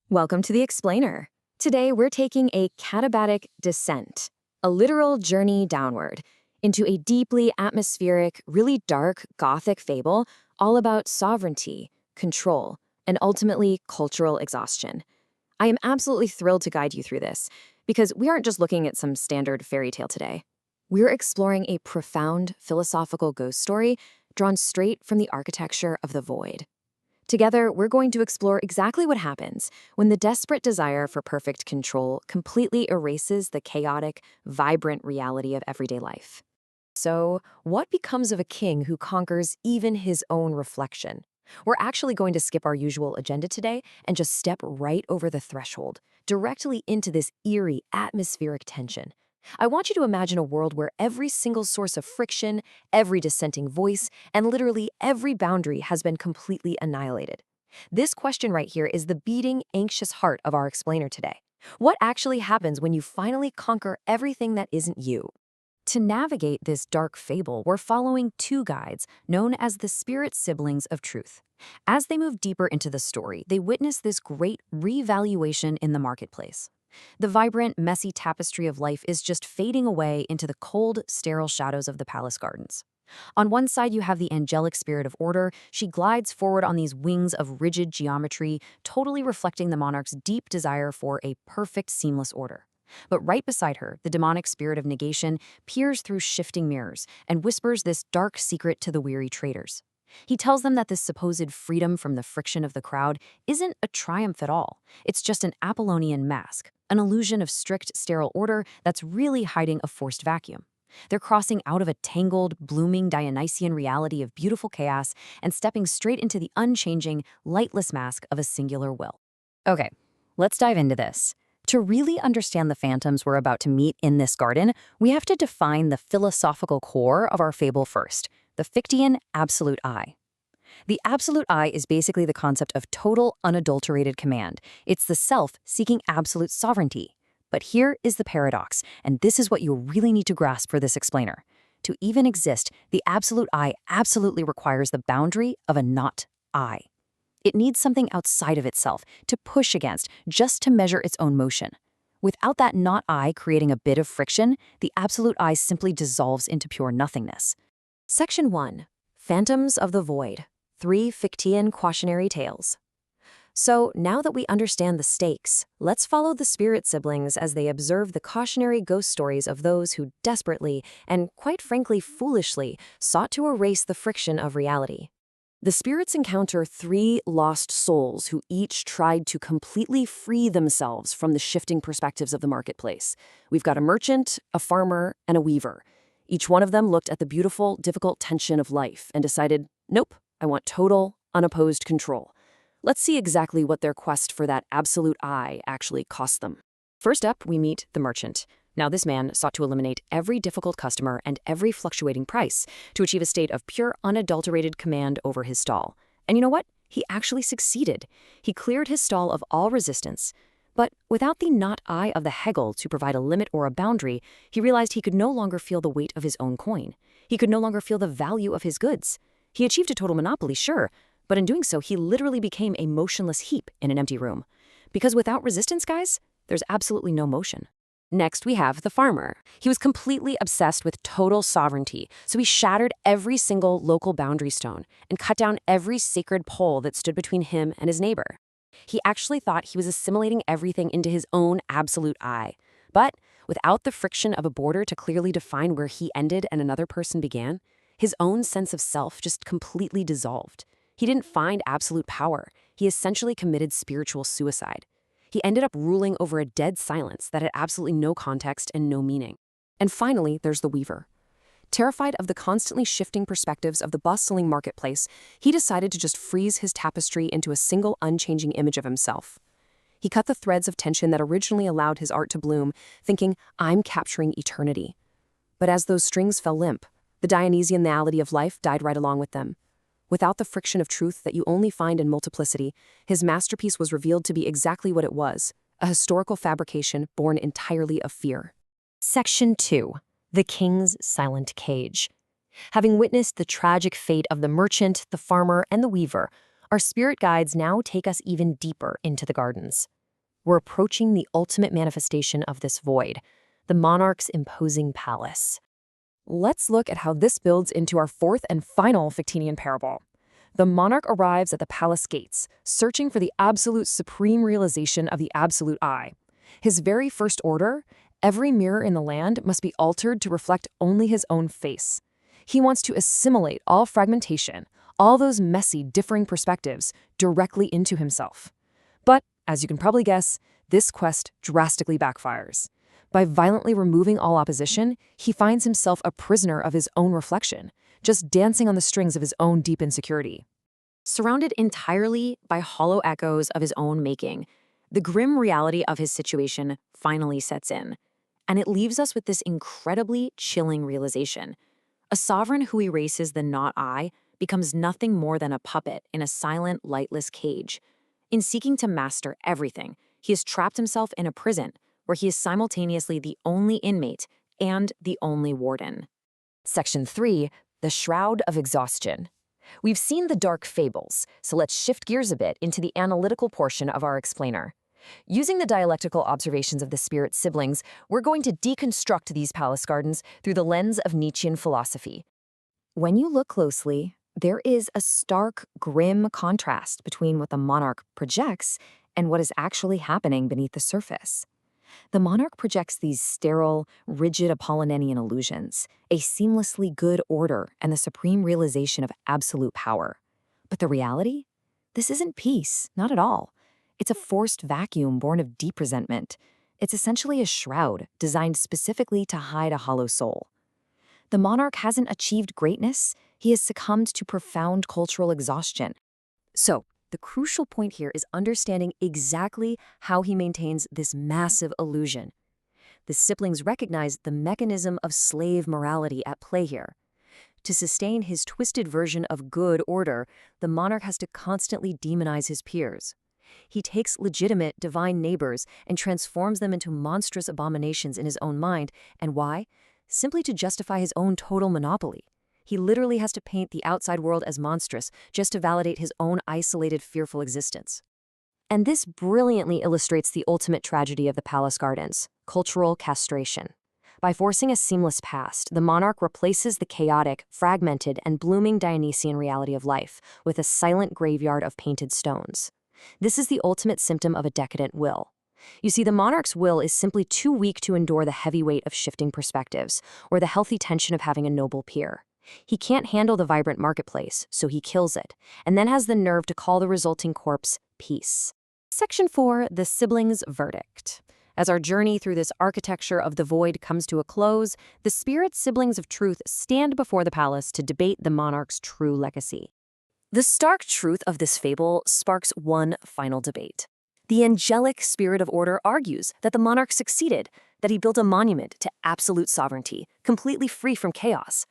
Welcome to the Explainer. Today we're taking a katabatic descent, a literal journey downward, into a deeply atmospheric, really dark Gothic fable all about sovereignty, control, and ultimately cultural exhaustion. I am absolutely thrilled to guide you through this, because we aren't just looking at some standard fairy tale today. We're exploring a profound philosophical ghost story drawn straight from the architecture of the void. Together, we're going to explore exactly what happens when the desperate desire for perfect control completely erases the chaotic, vibrant reality of everyday life. So, what becomes of a king who conquers even his own reflection? We're actually going to skip our usual agenda today and just step right over the threshold, directly into this eerie atmospheric tension. I want you to imagine a world where every single source of friction, every dissenting voice, and literally every boundary has been completely annihilated. This question right here is the beating, anxious heart of our explainer today. What actually happens when you finally conquer everything that isn't you? To navigate this dark fable, we're following two guides known as the spirit siblings of truth. As they move deeper into the story, they witness this great revaluation in the marketplace. The vibrant, messy tapestry of life is just fading away into the cold, sterile shadows of the palace gardens. On one side, you have the angelic spirit of order. She glides forward on these wings of rigid geometry, totally reflecting the monarch's deep desire for a perfect, seamless order. But right beside her, the demonic spirit of negation peers through shifting mirrors and whispers this dark secret to the weary traders. He tells them that this supposed freedom from the friction of the crowd isn't a triumph at all. It's just an Apollonian mask, an illusion of strict, sterile order that's really hiding a forced vacuum. They're crossing out of a tangled, blooming Dionysian reality of beautiful chaos and stepping straight into the unchanging, lightless mask of a singular will. Okay, let's dive into this. To really understand the phantoms we're about to meet in this garden, we have to define the philosophical core of our fable first, the Fichtean absolute I. The absolute I is basically the concept of total, unadulterated command. It's the self seeking absolute sovereignty. But here is the paradox, and this is what you really need to grasp for this explainer. To even exist, the absolute I absolutely requires the boundary of a not I. It needs something outside of itself to push against, just to measure its own motion. Without that not I creating a bit of friction, the absolute I simply dissolves into pure nothingness. Section 1. Phantoms of the Void. 3 Fichtean Cautionary Tales. So, now that we understand the stakes, let's follow the spirit siblings as they observe the cautionary ghost stories of those who desperately, and quite frankly foolishly, sought to erase the friction of reality. The spirits encounter 3 lost souls who each tried to completely free themselves from the shifting perspectives of the marketplace. We've got a merchant, a farmer, and a weaver. Each one of them looked at the beautiful, difficult tension of life and decided, nope, I want total, unopposed control. Let's see exactly what their quest for that absolute I actually cost them. First up, we meet the merchant. Now, this man sought to eliminate every difficult customer and every fluctuating price to achieve a state of pure, unadulterated command over his stall. And you know what? He actually succeeded. He cleared his stall of all resistance. But without the not I of the hegel to provide a limit or a boundary, he realized he could no longer feel the weight of his own coin. He could no longer feel the value of his goods. He achieved a total monopoly, sure, but in doing so, he literally became a motionless heap in an empty room. Because without resistance, guys, there's absolutely no motion. Next, we have the farmer. He was completely obsessed with total sovereignty, so he shattered every single local boundary stone and cut down every sacred pole that stood between him and his neighbor. He actually thought he was assimilating everything into his own absolute I. But without the friction of a border to clearly define where he ended and another person began, his own sense of self just completely dissolved. He didn't find absolute power. He essentially committed spiritual suicide. He ended up ruling over a dead silence that had absolutely no context and no meaning. And finally, there's the weaver. Terrified of the constantly shifting perspectives of the bustling marketplace, he decided to just freeze his tapestry into a single unchanging image of himself. He cut the threads of tension that originally allowed his art to bloom, thinking, I'm capturing eternity. But as those strings fell limp, the Dionysianality of life died right along with them. Without the friction of truth that you only find in multiplicity, his masterpiece was revealed to be exactly what it was, a historical fabrication born entirely of fear. Section 2. The King's Silent Cage. Having witnessed the tragic fate of the merchant, the farmer, and the weaver, Our spirit guides now take us even deeper into the gardens. We're approaching the ultimate manifestation of this void, the monarch's imposing palace. Let's look at how this builds into our fourth and final Fictinian parable. The monarch arrives at the palace gates, searching for the absolute supreme realization of the absolute I. His very first order: every mirror in the land must be altered to reflect only his own face. He wants to assimilate all fragmentation, all those messy, differing perspectives, directly into himself. But, as you can probably guess, this quest drastically backfires. By violently removing all opposition, he finds himself a prisoner of his own reflection, just dancing on the strings of his own deep insecurity. Surrounded entirely by hollow echoes of his own making, the grim reality of his situation finally sets in, and it leaves us with this incredibly chilling realization. A sovereign who erases the not I becomes nothing more than a puppet in a silent, lightless cage. In seeking to master everything, he has trapped himself in a prison where he is simultaneously the only inmate and the only warden. Section 3, the Shroud of Exhaustion. We've seen the dark fables, so let's shift gears a bit into the analytical portion of our explainer. Using the dialectical observations of the spirit siblings, we're going to deconstruct these palace gardens through the lens of Nietzschean philosophy. When you look closely, there is a stark, grim contrast between what the monarch projects and what is actually happening beneath the surface. The monarch projects these sterile, rigid Apollonian illusions, a seamlessly good order and the supreme realization of absolute power. But the reality? This isn't peace, not at all. It's a forced vacuum born of deep resentment. It's essentially a shroud designed specifically to hide a hollow soul. The monarch hasn't achieved greatness, he has succumbed to profound cultural exhaustion. So, the crucial point here is understanding exactly how he maintains this massive illusion. The siblings recognize the mechanism of slave morality at play here. To sustain his twisted version of good order, the monarch has to constantly demonize his peers. He takes legitimate, divine neighbors and transforms them into monstrous abominations in his own mind. And why? Simply to justify his own total monopoly. He literally has to paint the outside world as monstrous just to validate his own isolated, fearful existence. And this brilliantly illustrates the ultimate tragedy of the palace gardens: cultural castration. By forcing a seamless past, the monarch replaces the chaotic, fragmented, and blooming Dionysian reality of life with a silent graveyard of painted stones. This is the ultimate symptom of a decadent will. You see, the monarch's will is simply too weak to endure the heavy weight of shifting perspectives or the healthy tension of having a noble peer. He can't handle the vibrant marketplace, so he kills it, and then has the nerve to call the resulting corpse peace. Section 4, the siblings' verdict. As our journey through this architecture of the void comes to a close, the spirit siblings of truth stand before the palace to debate the monarch's true legacy. The stark truth of this fable sparks one final debate. The angelic spirit of order argues that the monarch succeeded, that he built a monument to absolute sovereignty, completely free from chaos.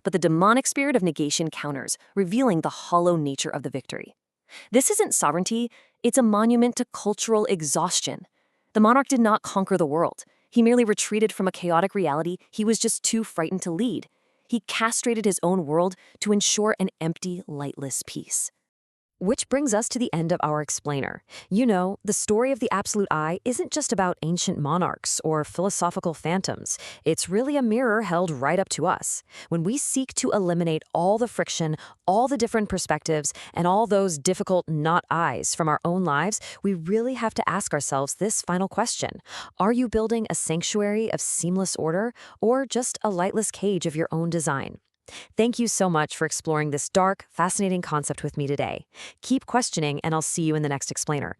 But the demonic spirit of negation counters, revealing the hollow nature of the victory. This isn't sovereignty, it's a monument to cultural exhaustion. The monarch did not conquer the world. He merely retreated from a chaotic reality he was just too frightened to lead. He castrated his own world to ensure an empty, lightless peace. Which brings us to the end of our explainer. You know, the story of the absolute I isn't just about ancient monarchs or philosophical phantoms. It's really a mirror held right up to us. When we seek to eliminate all the friction, all the different perspectives, and all those difficult not I's from our own lives, we really have to ask ourselves this final question. Are you building a sanctuary of seamless order or just a lightless cage of your own design? Thank you so much for exploring this dark, fascinating concept with me today. Keep questioning, and I'll see you in the next explainer.